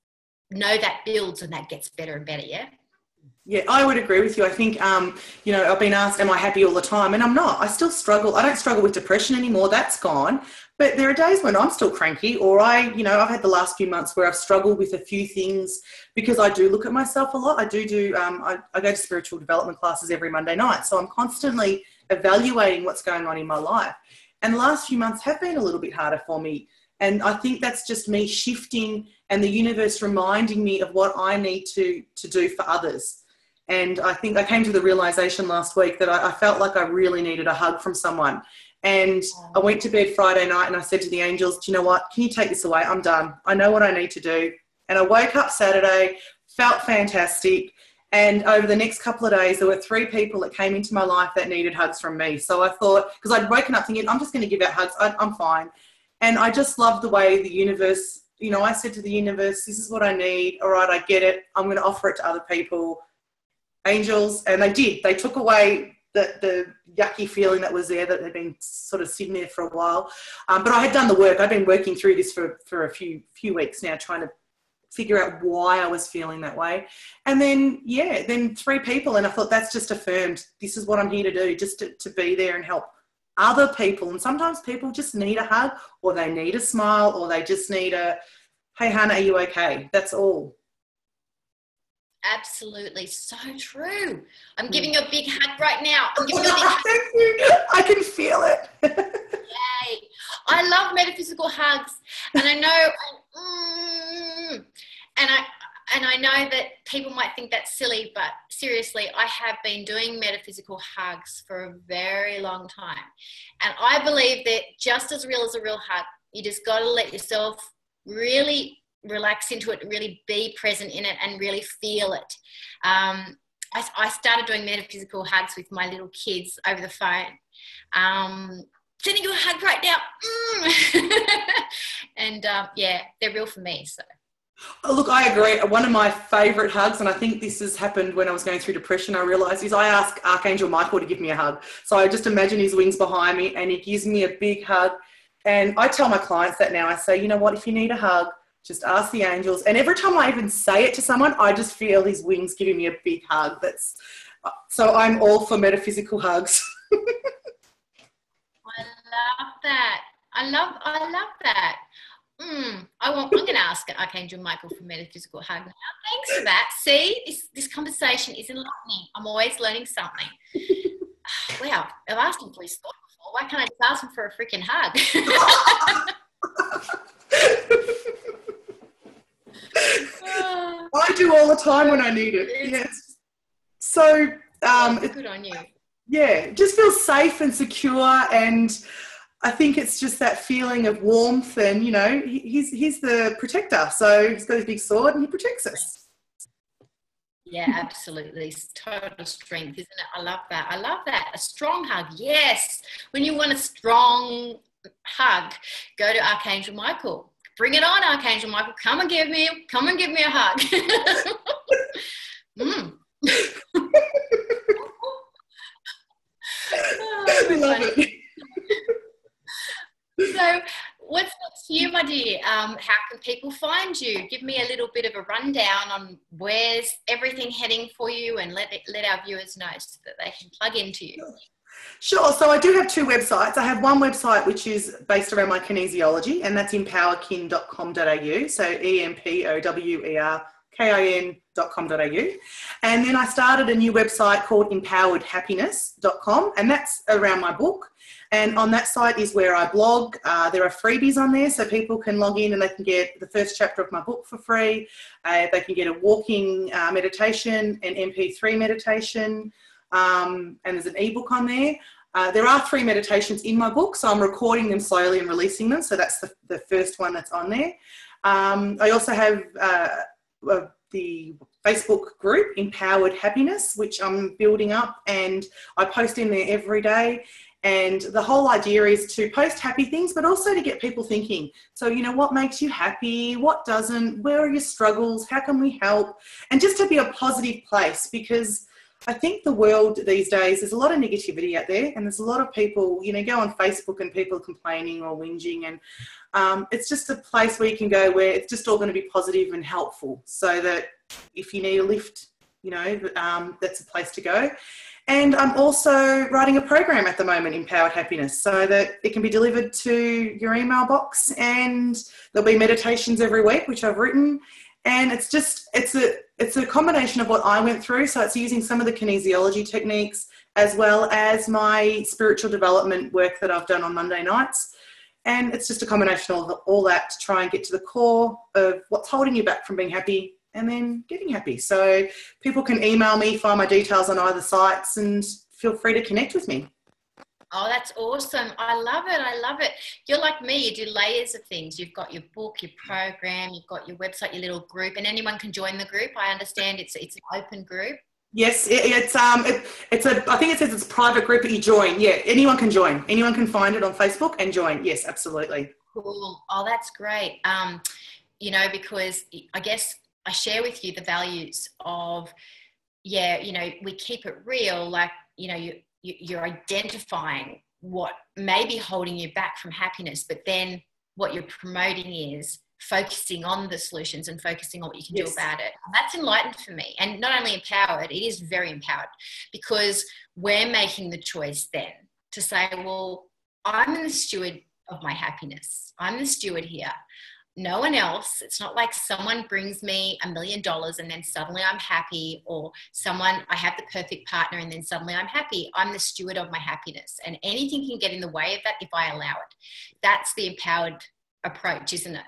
know that builds and that gets better and better. Yeah, I would agree with you. I think, I've been asked, am I happy all the time? And I'm not. I still struggle. I don't struggle with depression anymore. That's gone. But there are days when I'm still cranky, or I've had the last few months where I've struggled with a few things, because I do look at myself a lot. I go to spiritual development classes every Monday night. So I'm constantly evaluating what's going on in my life. And the last few months have been a little bit harder for me. And I think that's just me shifting and the universe reminding me of what I need to do for others. And I think I came to the realization last week that I felt like I really needed a hug from someone. And I went to bed Friday night and I said to the angels, do you know what? Can you take this away? I'm done. I know what I need to do. And I woke up Saturday, felt fantastic. And over the next couple of days, there were 3 people that came into my life that needed hugs from me. So I thought, because I'd woken up thinking, I'm just going to give out hugs. I'm fine. And I just loved the way the universe, I said to the universe, this is what I need. All right, I get it. I'm going to offer it to other people. Angels, and they did. They took away the yucky feeling that was there, that had been sort of sitting there for a while. But I had done the work. I've been working through this for a few weeks now, trying to figure out why I was feeling that way. And then 3 people, and I thought that's just affirmed. This is what I'm here to do, just to be there and help other people. And sometimes people just need a hug, or they need a smile, or they just need a, hey, Hannah, are you okay? That's all. Absolutely, so true. I'm giving you a big hug right now. I'm giving you a big hug. Thank you. I can feel it. Yay. I love metaphysical hugs, and I know, and I know that people might think that's silly, but seriously, I have been doing metaphysical hugs for a very long time, and I believe that just as real as a real hug, you just got to let yourself really relax into it, really be present in it, and really feel it. I started doing metaphysical hugs with my little kids over the phone, Sending you a hug right now. And yeah, they're real for me. So. Oh, look, I agree. One of my favourite hugs, and I think this has happened when I was going through depression, I realised, is I ask Archangel Michael to give me a hug. So I just imagine his wings behind me and he gives me a big hug. And I tell my clients that now. I say, you know what, if you need a hug, just ask the angels. And every time I even say it to someone, I just feel his wings giving me a big hug. So I'm all for metaphysical hugs. I love that. I love that. I'm going to ask Archangel Michael for metaphysical hug now. Thanks for that. See, this conversation is enlightening. I'm always learning something. Wow, I've asked him for his thought before. Why can't I just ask him for a freaking hug? I do all the time when I need it. Yes. So good on you. Yeah, it just feels safe and secure, and I think it's just that feeling of warmth, and you know, he's the protector, so he's got his big sword and he protects us. Yeah, absolutely. It's total strength, isn't it? I love that. A strong hug. Yes. When you want a strong hug, go to Archangel Michael. Bring it on, Archangel Michael. Come and give me a hug. I love it. So what's next for you, my dear? How can people find you? Give me a little bit of a rundown on where's everything heading for you, and let our viewers know so that they can plug into you. Sure. So I do have two websites. I have one website which is based around my kinesiology, and that's EmpowerKin.com.au. So EmpowerKin.com.au. And then I started a new website called EmpoweredHappiness.com, and that's around my book. And on that site is where I blog. There are freebies on there, so people can log in and they can get the first chapter of my book for free. They can get a walking meditation, an MP3 meditation, and there's an ebook on there. There are 3 meditations in my book, so I'm recording them slowly and releasing them. So that's the first one that's on there. I also have the Facebook group, Empowered Happiness, which I'm building up, and I post in there every day. And the whole idea is to post happy things, but also to get people thinking. So, you know, what makes you happy? What doesn't? Where are your struggles? How can we help? And just to be a positive place, because I think the world these days, there's a lot of negativity out there, and there's a lot of people, you know, go on Facebook and people are complaining or whinging, and it's just a place where you can go where it's just all going to be positive and helpful, so that if you need a lift, you know, that's a place to go. And I'm also writing a program at the moment, Empowered Happiness, so that it can be delivered to your email box, and there'll be meditations every week, which I've written. And it's a combination of what I went through. So it's using some of the kinesiology techniques as well as my spiritual development work that I've done on Monday nights. And it's just a combination of all that to try and get to the core of what's holding you back from being happy and then getting happy. So people can email me, find my details on either sites, and feel free to connect with me. Oh, that's awesome. I love it. You're like me. You do layers of things. You've got your book, your program, you've got your website, your little group, and anyone can join the group. I understand it's an open group. Yes, I think it says it's a private group that you join. Yeah, anyone can join. Anyone can find it on Facebook and join. Yes, absolutely. Cool. Oh, that's great. You know, because I guess I share with you the values of, yeah, you know, we keep it real. Like, you know, you're identifying what may be holding you back from happiness, but then what you're promoting is focusing on the solutions and focusing on what you can do about it. And that's enlightened for me. And not only empowered, it is very empowered, because we're making the choice then to say, well, I'm the steward of my happiness. I'm the steward here. No one else. It's not like someone brings me $1 million and then suddenly I'm happy, or I have the perfect partner and then suddenly I'm happy. I'm the steward of my happiness, and anything can get in the way of that if I allow it. That's the empowered approach, isn't it?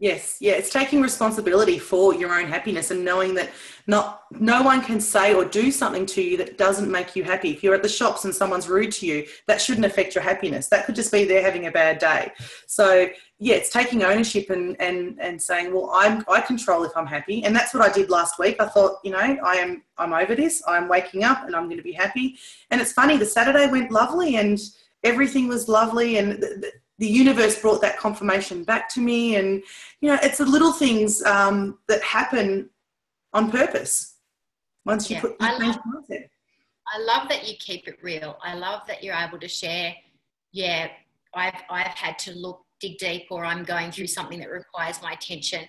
Yes. Yeah. It's taking responsibility for your own happiness and knowing that no one can say or do something to you that doesn't make you happy. If you're at the shops and someone's rude to you, that shouldn't affect your happiness. That could just be they're having a bad day. So yeah, it's taking ownership and saying, well, I control if I'm happy. And that's what I did last week. I thought, you know, I'm over this. I'm waking up and I'm going to be happy. And it's funny, the Saturday went lovely and everything was lovely, and the universe brought that confirmation back to me. And, you know, it's the little things that happen on purpose once you put your mindset. I love that you keep it real. I love that you're able to share, yeah, I've had to dig deep, or I'm going through something that requires my attention.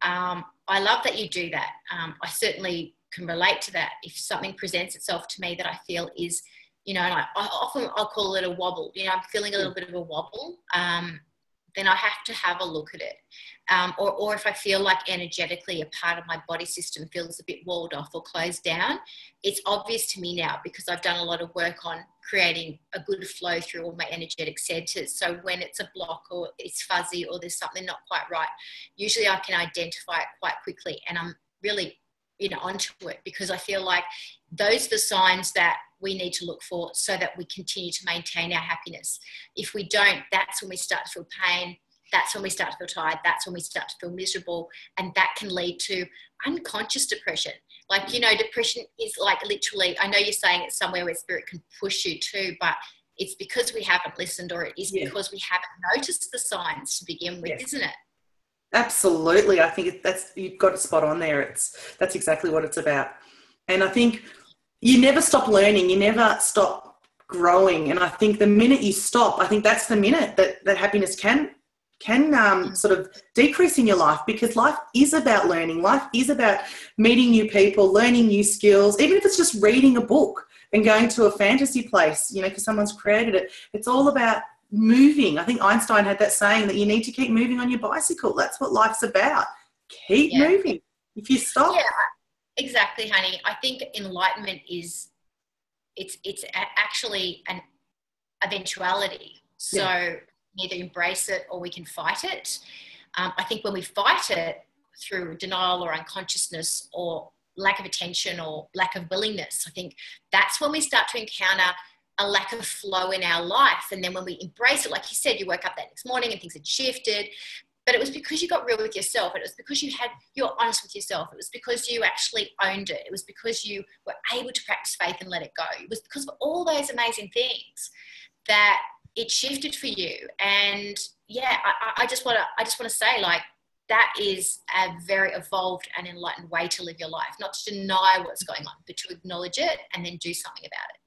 I love that you do that. I certainly can relate to that. If something presents itself to me that I feel is, you know, and I'll call it a wobble, you know, I'm feeling a little bit of a wobble, then I have to have a look at it. Or if I feel like energetically a part of my body system feels a bit walled off or closed down, it's obvious to me now because I've done a lot of work on creating a good flow through all my energetic centers. So when it's a block or it's fuzzy or there's something not quite right, usually I can identify it quite quickly, and I'm really, you know, onto it, because I feel like those are the signs that we need to look for so that we continue to maintain our happiness. If we don't, that's when we start to feel pain. That's when we start to feel tired. That's when we start to feel miserable. And that can lead to unconscious depression. Like, you know, depression is like literally, I know you're saying it's somewhere where spirit can push you to, but it's because we haven't listened, or it is because we haven't noticed the signs to begin with, isn't it? Absolutely. I think you've got it spot on there. That's exactly what it's about. And I think you never stop learning. You never stop growing. And I think the minute you stop, I think that's the minute that happiness can sort of decrease in your life, because life is about learning. Life is about meeting new people, learning new skills, even if it's just reading a book and going to a fantasy place, you know, because someone's created it. It's all about moving. I think Einstein had that saying that you need to keep moving on your bicycle. That's what life's about. Keep moving. If you stop. Yeah, exactly, honey. I think enlightenment is, it's actually an eventuality. So either embrace it or we can fight it. I think when we fight it through denial or unconsciousness or lack of attention or lack of willingness, I think that's when we start to encounter a lack of flow in our life. And then when we embrace it, like you said, you woke up that next morning and things had shifted, but it was because you got real with yourself. It was because you were honest with yourself. It was because you actually owned it. It was because you were able to practice faith and let it go. It was because of all those amazing things that it shifted for you. And yeah, I just want to say, like, that is a very evolved and enlightened way to live your life, not to deny what's going on, but to acknowledge it and then do something about it.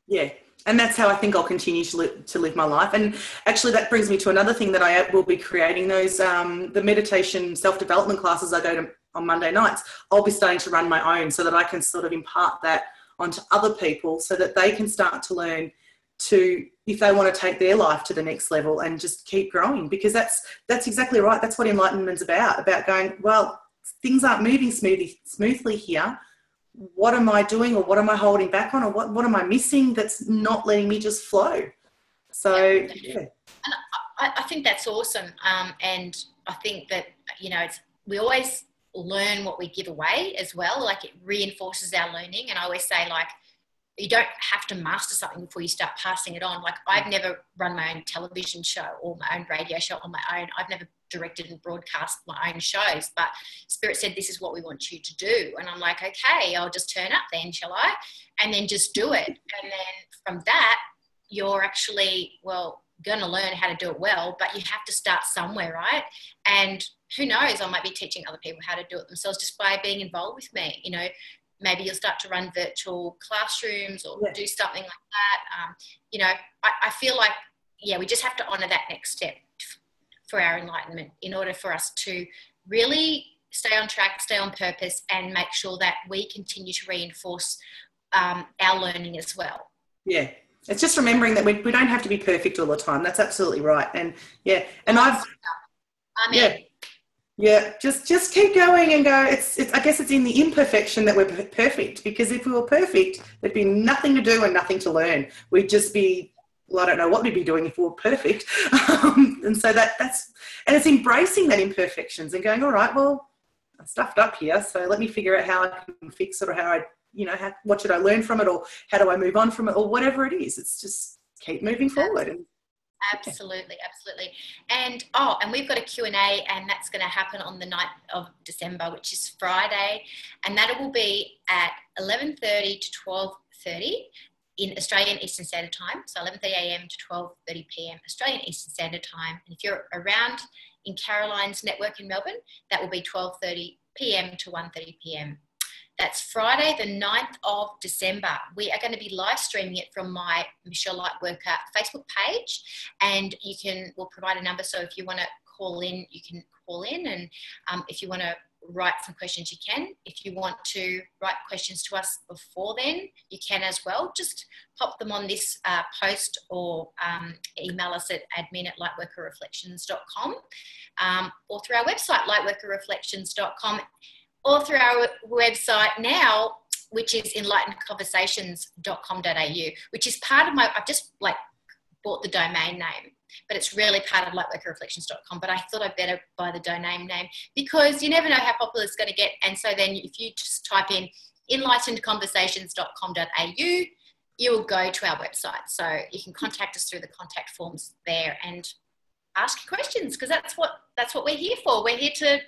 Yeah. And that's how I think I'll continue to live my life. And actually that brings me to another thing that I will be creating, those the meditation self-development classes I go to on Monday nights. I'll be starting to run my own so that I can sort of impart that onto other people so that they can start to learn to, if they want to take their life to the next level and just keep growing, because that's exactly right. That's what enlightenment's about going, well, things aren't moving smoothly here. What am I doing, or what am I holding back on, or what am I missing that's not letting me just flow? So, yeah. And I think that's awesome. And I think that, you know, we always learn what we give away as well. Like, it reinforces our learning. And I always say, like, you don't have to master something before you start passing it on. Like, I've never run my own television show or my own radio show on my own. I've never directed and broadcast my own shows, but Spirit said, this is what we want you to do. And I'm like, okay, I'll just turn up then, shall I? And then just do it. And then from that, you're actually, well, going to learn how to do it well, but you have to start somewhere, right? And who knows, I might be teaching other people how to do it themselves just by being involved with me. You know, maybe you'll start to run virtual classrooms or do something like that. You know, I feel like, yeah, we just have to honor that next step for our enlightenment in order for us to really stay on track, stay on purpose, and make sure that we continue to reinforce our learning as well. Yeah. It's just remembering that we don't have to be perfect all the time. That's absolutely right. And yeah, and just keep going and go. It's I guess it's in the imperfection that we're perfect, because if we were perfect, there'd be nothing to do and nothing to learn. We'd just be, well, I don't know what we'd be doing if we were perfect. And so that's it's embracing that imperfections and going, all right, well, I stuffed up here, so let me figure out how I can fix it, or how I, you know, what should I learn from it, or how do I move on from it, or whatever it is. It's just keep moving forward. Absolutely, absolutely. And and we've got a Q&A, and that's going to happen on the 9th of December, which is Friday, and that will be at 11:30 to 12:30 in Australian Eastern Standard Time, so 11:30 a.m. to 12:30 p.m. Australian Eastern Standard Time. And if you're around in Carolyns network in Melbourne, that will be 12:30 p.m. to 1:30 p.m. That's Friday, the 9th of December. We are going to be live streaming it from my Michelle Lightworker Facebook page, and we'll provide a number. So if you want to call in, you can call in, and if you want to write some questions, you can. If you want to write questions to us before then, you can as well. Just pop them on this post, or email us at admin@lightworkerreflections.com, or through our website, lightworkerreflections.com. or through our website now, which is enlightenedconversations.com.au, which is part of I've just bought the domain name, but it's really part of lightworkerreflections.com. But I thought I'd better buy the domain name, because you never know how popular it's going to get. And so then if you just type in enlightenedconversations.com.au, you will go to our website. So you can contact us through the contact forms there and ask questions, because that's what we're here for. We're here to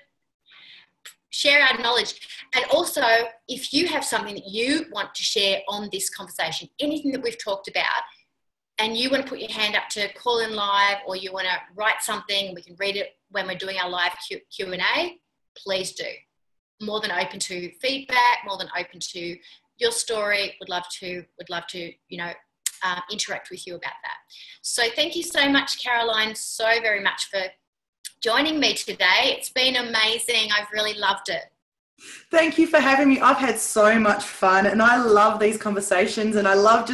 share our knowledge. And also, if you have something that you want to share on this conversation, anything that we've talked about, and you want to put your hand up to call in live, or you want to write something and we can read it when we're doing our live Q&A, please do. More than open to feedback, more than open to your story. Would love to interact with you about that. So thank you so much, Caroline, so very much for joining me today. It's been amazing. I've really loved it. Thank you for having me. I've had so much fun, and I love these conversations, and I love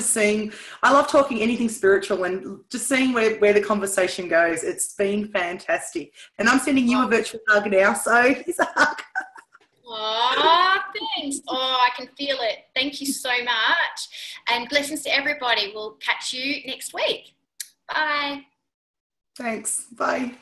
talking anything spiritual, and just seeing where the conversation goes. It's been fantastic. And I'm sending you a virtual hug now, so here's a hug. Oh, thanks. Oh, I can feel it. Thank you so much. And blessings to everybody. We'll catch you next week. Bye. Thanks. Bye.